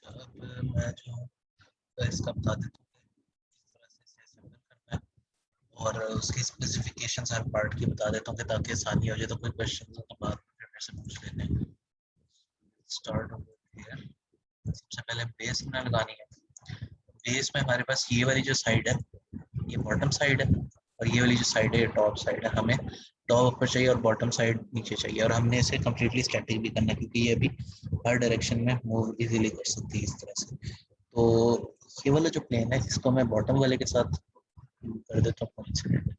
अब मैं जो हूँ इसका बता देता हूँ किस तरह से इसे असेंबल करना है और उसकी स्पेसिफिकेशंस हर पार्ट की बता देता हूँ कि ताकि आसानी हो जाए। तो कोई क्वेश्चन हो तो बाद में फिर मेरे से पूछ लेते हैं। Start over here. सबसे पहले बेस में लगानी है। बेस में हमारे पास ये वाली जो साइड है ये बॉटम साइड है और ये वाली जो साइड है ये टॉप साइड है। हमें टॉप ऊपर चाहिए और बॉटम साइड नीचे चाहिए और हमने इसे कम्प्लीटली स्टैटिक भी करना है क्योंकि ये भी हर डायरेक्शन में मूव इजीली कर सकती है इस तरह से। तो ये वाला जो प्लेन है इसको मैं बॉटम वाले के साथ कर देता हूँ कोइंसिडेंट।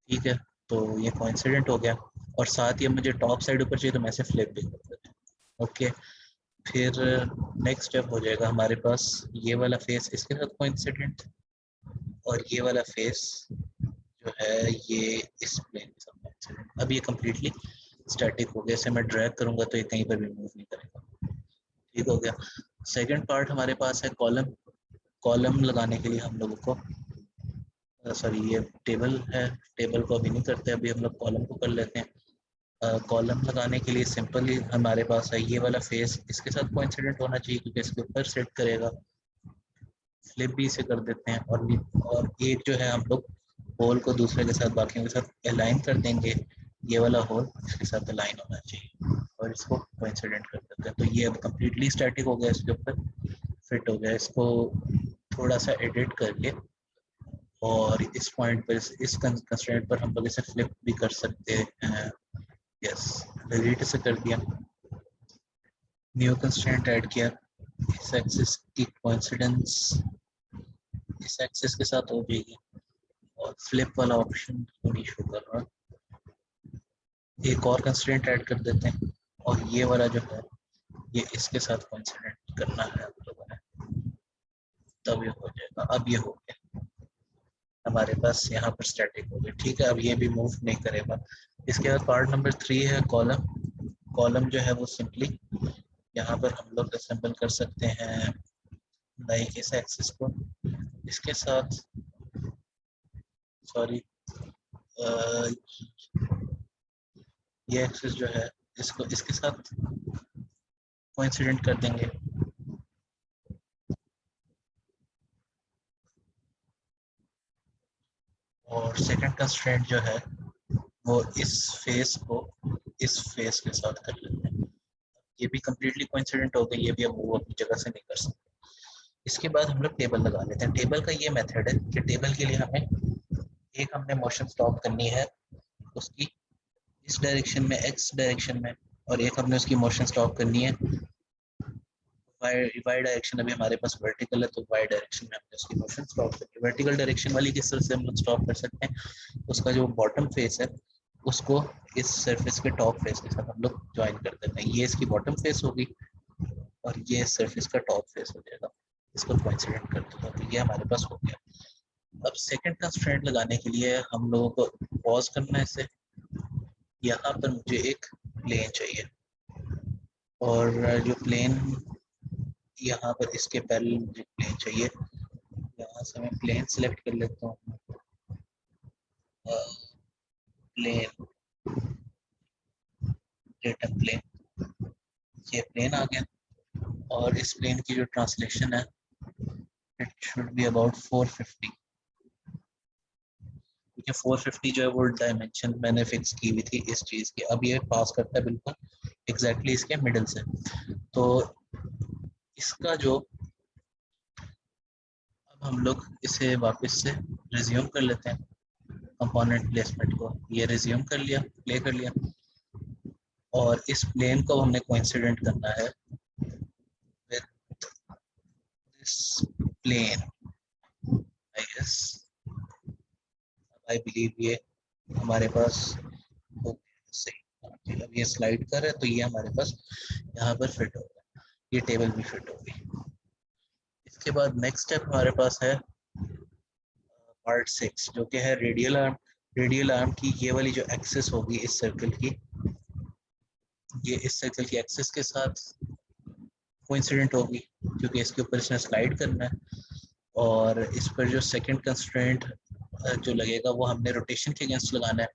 ठीक है, तो ये कोइंसिडेंट हो गया और साथ ही मुझे टॉप साइड ऊपर चाहिए तो मैं इसे फ्लिप भी कर देता हूँ। ओके, फिर नेक्स्ट स्टेप हो जाएगा हमारे पास ये वाला फेस इसके साथ कोइंसिडेंट और ये वाला फेस जो है ये इस प्लेन के साथ कोइंसिडेंट। अब ये कम्प्लीटली स्टैटिक हो गया। इसे मैं ड्रैग करूंगा तो ये कहीं पर भी मूव नहीं करेगा। ठीक हो गया। सेकंड पार्ट हमारे पास है कॉलम। कॉलम लगाने के लिए हम लोगों को सॉरी ये टेबल है, टेबल को अभी नहीं करते, अभी हम लोग कॉलम को कर लेते हैं। कॉलम लगाने के लिए सिंपली हमारे पास है ये वाला फेस इसके साथ कोइंसिडेंट होना चाहिए क्योंकि इसके ऊपर सेट करेगा। फ्लिप भी इसे कर देते हैं और एक जो है हम लोग होल को दूसरे के साथ बाकियों के साथ अलाइन कर देंगे। ये वाला होल इसके साथ अलाइन होना चाहिए और इसको कोइंसिडेंट कर देते हैं। तो ये अब कम्प्लीटली स्टैटिक हो गया, इसके ऊपर फिट हो गया। इसको थोड़ा सा एडिट करके और इस पॉइंट पर इस कंस्ट्रेंट पर हम लोग इसे फ्लिप भी कर सकते हैं। यस, डिलीट इसे कर दिया, न्यू कंस्ट्रेंट ऐड किया। इस एक्सिस की कोइंसिडेंस इस एक्सिस के साथ हो जाएगी और फ्लिप वाला ऑप्शन नहीं शो कर रहा। एक और कंस्ट्रेंट ऐड कर देते हैं और ये वाला जो है ये इसके साथ कोइंसिडेंट करना है हम लोगों ने, तब ये हो जाएगा। अब ये हो गया हमारे पास यहाँ पर स्टैटिक हो गया। ठीक है, अब ये भी मूव नहीं करेगा। इसके बाद पार्ट नंबर 3 है कॉलम। कॉलम जो है वो सिंपली यहाँ पर हम लोग असेंबल कर सकते हैं लाइक इस एक्सिस को इसके साथ, सॉरी ये एक्सिस जो है इसको इसके साथ कोइंसिडेंट कर देंगे। और सेकंड कंस्ट्रेंट जो है वो इस फेस को इस फेस के साथ कर लेते हैं। ये भी कम्प्लीटली कोइंसिडेंट हो गई, ये भी अब वो अपनी जगह से नहीं कर सकते। इसके बाद हम लोग टेबल लगा लेते हैं। टेबल का ये मेथड है कि टेबल के लिए हमें एक हमने मोशन स्टॉप करनी है उसकी इस डायरेक्शन में एक्स डायरेक्शन में और एक हमने उसकी मोशन स्टॉप करनी है वाई डायरेक्शन। अभी हमारे पास वर्टिकल है तो वाई डायरेक्शन में हमने उसकी मोशन स्टॉप करनी है। वर्टिकल डायरेक्शन वाली किस तरह से हम लोग स्टॉप कर सकते हैं, उसका जो बॉटम फेस है उसको इस सरफेस के टॉप फेस के साथ हम लोग ज्वाइन कर देते हैं। ये इसकी बॉटम फेस होगी और ये सरफेस का टॉप फेस हो जाएगा। इसको कोइंसिडेंट कर देता हूँ तो ये हमारे पास हो गया। अब सेकंड कंस्ट्रेंट लगाने के लिए हम लोगों को पॉज करना है इसे। यहाँ पर मुझे एक प्लेन चाहिए और जो प्लेन यहाँ पर इसके पैरेलल मुझे प्लेन चाहिए। यहाँ से मैं प्लेन सिलेक्ट कर लेता हूँ। प्लेन डेटा प्लेन, ये प्लेन आ गया और इस प्लेन की जो ट्रांसलेशन है इट शुड बी अबाउट 450 क्योंकि 450 जो है वो डायमेंशन मैंने फिक्स की हुई थी इस चीज़ की। अब ये पास करता है बिल्कुल एग्जैक्टली इसके मिडिल से। तो इसका जो अब हम लोग इसे वापस से रिज्यूम कर लेते हैं कंपोनेंट प्लेसमेंट को। ये रिज्यूम कर लिया, प्ले कर लिया और इस प्लेन को हमने कोइंसिडेंट करना है with this plane. I guess, I believe ये हमारे पास हो सही। अब ये स्लाइड कर है तो ये हमारे पास यहाँ पर फिट होगा, ये टेबल भी फिट होगी। इसके बाद नेक्स्ट स्टेप हमारे पास है पार्ट 6 जो कि है रेडियल आर्म। रेडियल आर्म की ये वाली जो एक्सिस होगी इस सर्कल की, ये इस सर्कल की एक्सिस के साथ कोइंसिडेंट होगी क्योंकि इसके ऊपर इसने स्लाइड करना है। और इस पर जो सेकंड कंस्ट्रेंट जो लगेगा वो हमने रोटेशन के अगेंस्ट लगाना है।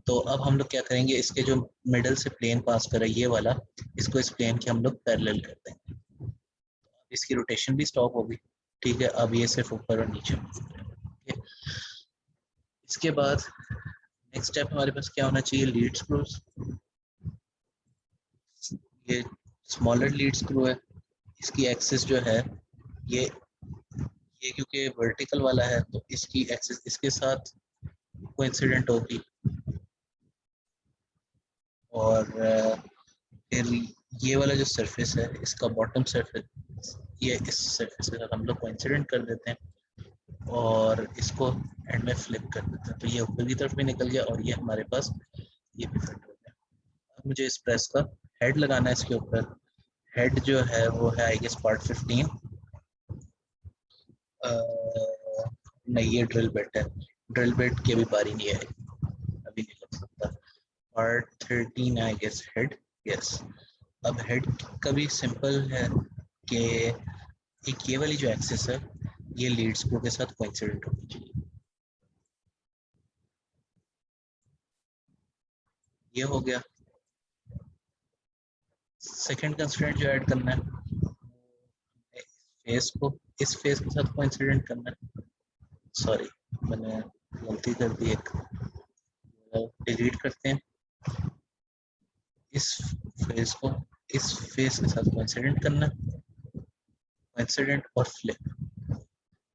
तो अब हम लोग क्या करेंगे, इसके जो मिडल से प्लेन पास कर रहा है ये वाला, इसको इस प्लेन के हम लोग पैरेलल कर देंगे। इसकी रोटेशन भी स्टॉप होगी, ठीक है। अब ये सिर्फ ऊपर और नीचे मूव करेगा, ठीक है। इसके बाद नेक्स्ट स्टेप हमारे पास क्या होना चाहिए, लीड स्क्रूज। ये स्मॉलर लीड स्क्रू है, इसकी एक्सिस जो है ये क्योंकि वर्टिकल वाला है तो इसकी एक्सिस इसके साथ कोइंसिडेंट होगी, और फिर ये वाला जो सरफेस है इसका बॉटम सरफेस ये इस सरफेस के साथ हम लोग कोइंसिडेंट कर देते हैं और इसको एंड में फ्लिप कर देते हैं, तो ये ऊपर की तरफ भी निकल गया और ये हमारे पास ये भी फिट हो गया। अब मुझे इस प्रेस का हेड लगाना है इसके ऊपर। हेड जो है वो है आई गेस पार्ट 15, नहीं ये ड्रिल बिट है, ड्रिल बिट की अभी बारी नहीं है, अभी नहीं लग सकता। Part 13 I guess head, yes. अब हेड का भी सिंपल है कि एक ये वाली जो एक्सिस है ये लीड स्क्रू के साथ कोइंसिडेंट होनी चाहिए। ये हो गया। सेकंड कंस्ट्रेंट जो ऐड करना है फेस को इस फेस के साथ कोइंसिडेंट करना है, सॉरी मैंने गलती कर दी एक, डिलीट करते हैं। इस फेस को इस फेस के साथ कोइंसिडेंट करना, कोइंसिडेंट और फ्लिप,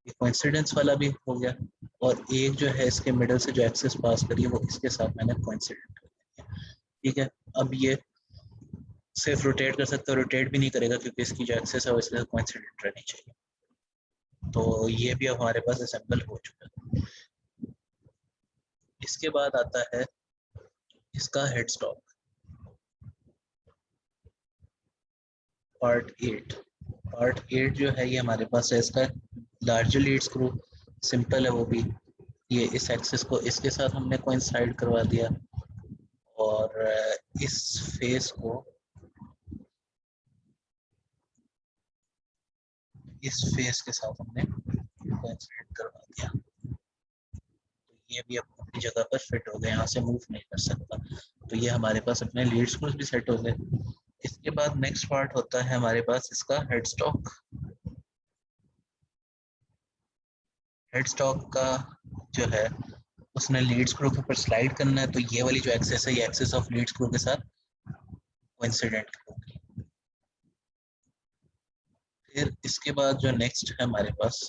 ये कोइंसिडेंस वाला भी हो गया। और एक जो है इसके मिडल से जो एक्सेस पास करी है वो इसके साथ मैंने कोइंसिडेंट कर दिया, ठीक है। अब ये सिर्फ रोटेट कर सकता है, रोटेट भी नहीं करेगा क्योंकि इसकी जो एक्सेस है वो इसके साथ कोइंसिडेंट रहनी चाहिए। तो ये भी अब हमारे पास असेंबल हो चुका है। इसके बाद आता है इसका हेड स्टॉक, पार्ट 8। पार्ट 8 जो है ये हमारे पास है, इसका लार्जर लीड स्क्रू सिंपल है वो भी, ये इस एक्सिस को इसके साथ हमने कोइंसाइड करवा दिया और इस फेस को इस फेस के साथ हमने कोइंसाइड करवा दिया, तो ये भी अपनी जगह पर फिट हो गए, यहाँ से मूव नहीं कर सकता। तो ये हमारे पास अपने लीड स्क्रूज भी सेट हो गए। इसके बाद नेक्स्ट पार्ट होता है हमारे पास इसका हेड स्टॉक। हेड स्टॉक का जो है उसने लीड स्क्रू के ऊपर स्लाइड करना है, तो ये वाली जो एक्सेस है ये एक्सेस ऑफ लीड स्क्रू के साथ कोइंसिडेंट होगी। फिर इसके बाद जो नेक्स्ट है हमारे पास,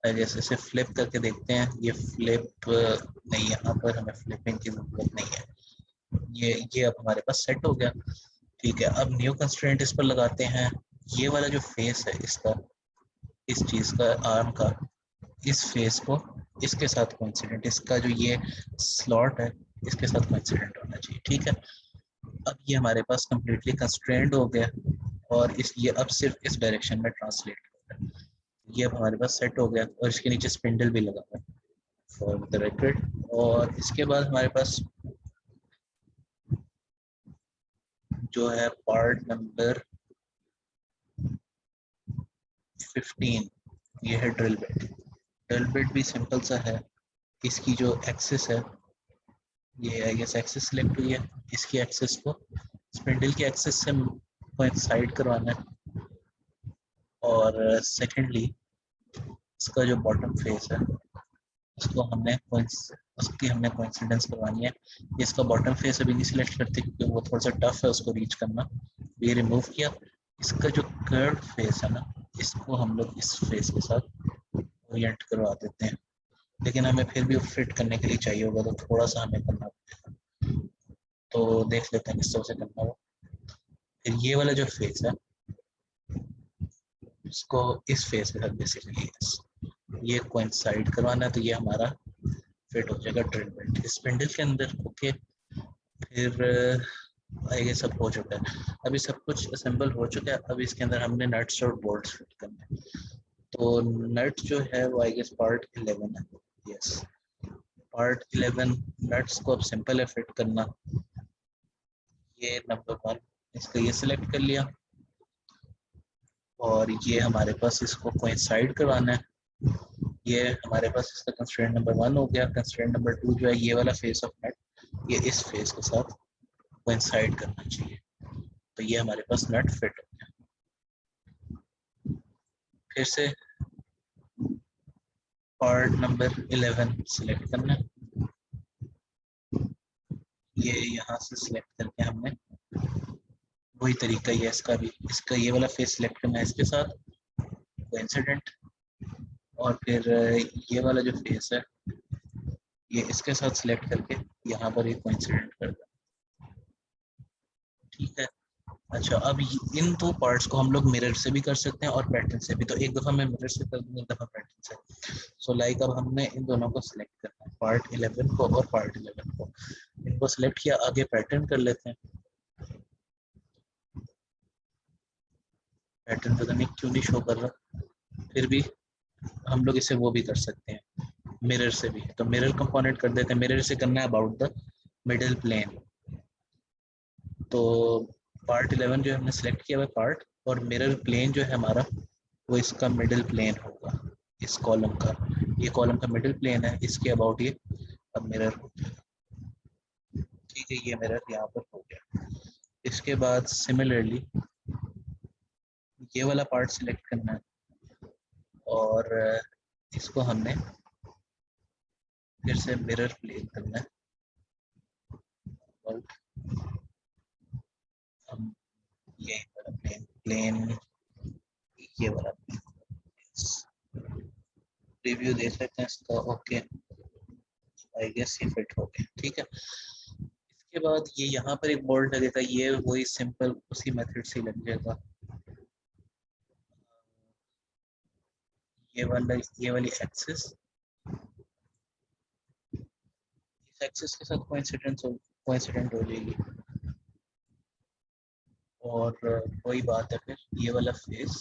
जैसे इसे फ्लिप करके देखते हैं, ये फ्लिप नहीं, यहाँ पर हमें फ्लिपिंग की जरूरत नहीं है, ये अब हमारे पास सेट हो गया, ठीक है। अब न्यू कंस्ट्रेंट इस पर लगाते हैं। ये वाला जो फेस है इसका, इस चीज का आर्म का, इस फेस को इसके साथ कोइंसिडेंट, इसका जो ये स्लॉट है इसके साथ कोइंसिडेंट होना चाहिए, ठीक है। अब ये हमारे पास कंप्लीटली कंस्ट्रेंट हो गया और इस ये अब सिर्फ इस डायरेक्शन में ट्रांसलेट हो गया, ये अब हमारे पास सेट हो गया और इसके नीचे स्पिंडल भी लगा हुआ है फॉर द रिकॉर्ड। और इसके बाद हमारे पास जो है पार्ट नंबर 15, ये है ड्रिल बिट। ड्रिल बिट भी सिंपल सा है, इसकी जो एक्सिस है ये आई गेस एक्सिस सिलेक्ट हुई है, इसकी एक्सिस को स्पिंडल की एक्सिस से कोइंसाइड करवाना है। और सेकेंडली इसका जो बॉटम फेस है उसको उसकी हमने कोइंसिडेंस करवानी है। इसका बॉटम फेस अभी नहीं सिलेक्ट करते क्योंकि वो थोड़ा सा टफ है उसको रीच करना, ये रिमूव किया। इसका जो कर्व फेस है ना इसको हम लोग इस फेस के साथ ओरिएंट करवा देते हैं, लेकिन हमें फिर भी फिट करने के लिए चाहिए होगा तो थोड़ा सा हमें करना पड़ेगा, तो देख लेते हैं किस तरह से करना होगा। फिर ये वाला जो फेस है उसको इस फेस के साथ बेसिकली ये कोइंसाइड करवाना है, तो ये हमारा फिट हो जाएगा ड्रिल बिट स्पिंडल के अंदर, ओके। फिर ये सब हो चुका है, अभी सब कुछ असेंबल हो चुका है। अब इसके अंदर हमने नट्स और बोल्ट्स फिट करने हैं, तो नट जो है वो आई गेस पार्ट 11 है, यस पार्ट 11। नट्स को अब सिंपल है फिट करना, ये नंबर 1 इसका ये सिलेक्ट कर लिया और ये हमारे पास इसको कोइंसाइड करवाना है, ये हमारे पास इसका कंस्ट्रेंट नंबर 1 हो गया। कंस्ट्रेंट नंबर 2 जो है ये वाला फेस ऑफ नट ये इस फेस के साथ कोइंसाइड करना चाहिए, तो ये हमारे पास नट फिट हो गया। फिर से पार्ट नंबर 11 सिलेक्ट करना है। ये यहाँ से सिलेक्ट करके हमने वही तरीका ही है इसका भी, इसका ये वाला फेस सिलेक्ट करना है इसके साथ कोइंसिडेंट, और फिर ये वाला जो फेस है ये इसके साथ सिलेक्ट करके यहाँ पर ये कोइंसिडेंट कर दें। ठीक है। अच्छा, अब इन दो पार्ट्स को हम लोग मिरर से भी कर सकते हैं और पैटर्न से भी। तो एक दफ़ा मैं मिरर से कर दूंगा, एक दफ़ा पैटर्न से। सो लाइक अब हमने इन दोनों को सिलेक्ट करना है, पार्ट 11 को और पार्ट 11 को। इनको सिलेक्ट किया, आगे पैटर्न कर लेते हैं। पैटर्न पता नहीं क्यों नहीं शो कर रहा, फिर भी हम लोग इसे वो भी कर सकते हैं मिरर से भी। तो मिरर कंपोनेंट कर देते हैं। मिरर से करना है अबाउट द मिडिल प्लेन। तो पार्ट 11 जो हमने सेलेक्ट किया हुआ पार्ट, और मिरर प्लेन जो है हमारा वो इसका मिडिल प्लेन होगा, इस कॉलम का। ये कॉलम का मिडिल प्लेन है, इसके अबाउट ये अब मिरर हो गया। ठीक है, ये मिरर यहाँ पर हो गया। इसके बाद सिमिलरली ये वाला पार्ट सिलेक्ट करना है और इसको हमने फिर से मिरर प्लेन करना है। हम ये वाला प्लेन ये वाला रिव्यू देख लेते हैं इसका। ओके, आई गेस ये फिट हो गया। ठीक है। इसके बाद ये यहाँ पर एक बोल्ट लगेगा, ये वही सिंपल उसी मेथड से लग जाएगा। ये वाली एक्सिस इस एक्सिस के साथ कोइंसिडेंट हो जाएगी, और वही बात है, फिर ये वाला फेस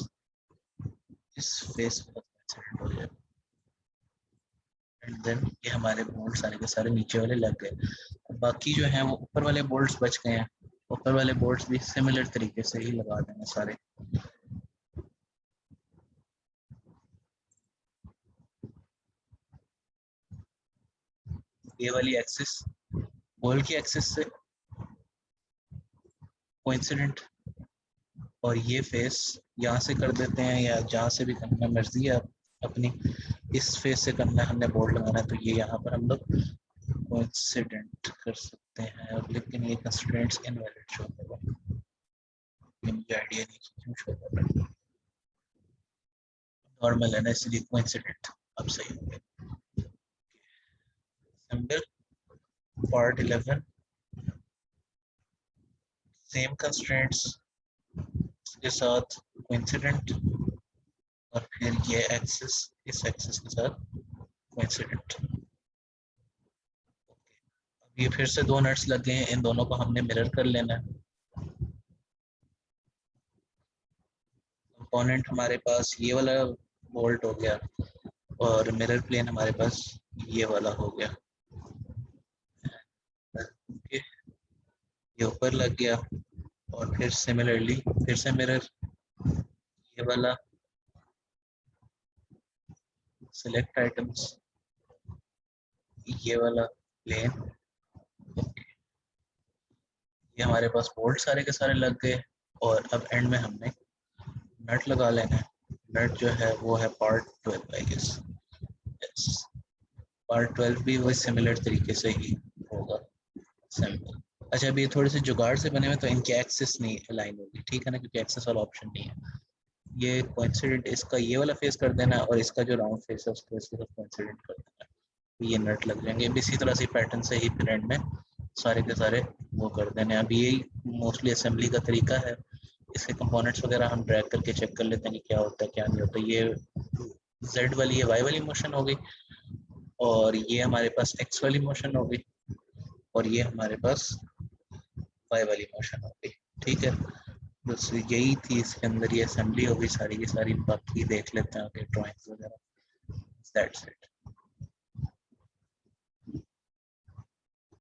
इस फेस के साथ कोइंसिडेंट हो जाएगा। एंड देन ये हमारे बोल्ट सारे के सारे नीचे वाले लग गए। बाकी जो है वो ऊपर वाले बोल्ट्स बच गए हैं। ऊपर वाले बोल्ट्स भी सिमिलर तरीके से ही लगा देंगे सारे। ये वाली एक्सिस बोल्ट की एक्सिस से कोइंसिडेंट, और ये फेस यहाँ से कर देते हैं या जहाँ से भी करना मर्जी है अपनी। इस फेस से करना है, हमने बोल्ट लगाना है, तो ये यहाँ पर हम लोग कोइंसिडेंट कर सकते हैं। और लेकिन ये कंस्ट्रेंट्स इनवैलिड शो कर रहा है, मुझे आइडिया नहीं क्यों शो कर रहा है। नॉर्मल है ना, इसलिए कोइंसिडेंट अब सही हो गया। सिंबल पार्ट 11 सेम कंस्ट्रेंट्स के साथ कोइंसिडेंट, और फिर ये एक्सिस इस एक्सिस के साथ कोइंसिडेंट। अब ये फिर से दो नट्स लग गए हैं, इन दोनों को हमने मिरर कर लेना है। कंपोनेंट हमारे पास ये वाला बोल्ट हो गया, और मिरर प्लेन हमारे पास ये वाला हो गया। ओके, ये ऊपर लग गया, और फिर सिमिलरली फिर से मिरर, ये वाला सिलेक्ट आइटम्स, ये वाला प्लेन। ये हमारे पास बोल्ट सारे के सारे लग गए, और अब एंड में हमने नट लगा लेना है। नट जो है वो है part 12 I guess. Yes, part 12 भी वही सिमिलर तरीके से ही होगा, सिंपल। अच्छा, अभी ये थोड़े से जुगाड़ से बने हुए, तो इनकी एक्सेस नहीं अलाइन होगी, ठीक है ना, क्योंकि एक्सेस वाला ऑप्शन नहीं है। ये कोइंसिडेंट इसका ये वाला फेस कर देना, और इसका जो राउंड फेस है उसको इसके साथ कोइंसिडेंट कर देना, ये नट लग जाएंगे। इसी तरह से पैटर्न से ही फिर एंड में सारे के सारे वो कर देने। अभी यही मोस्टली असेंबली का तरीका है। इसके कंपोनेंट्स वगैरह हम ड्रैग करके चेक कर लेते हैं कि क्या होता है क्या नहीं होता। ये जेड वाली, ये वाई वाली मोशन हो गई, और ये हमारे पास एक्स वाली मोशन हो गई, और ये हमारे पास वाई वाली मोशन हो गई। ठीक है, बस यही थी इसके अंदर, ये असेंबली हो गई सारी की सारी। बाकी देख लेते हैं आगे ड्राइंग्स वगैरह। That's it.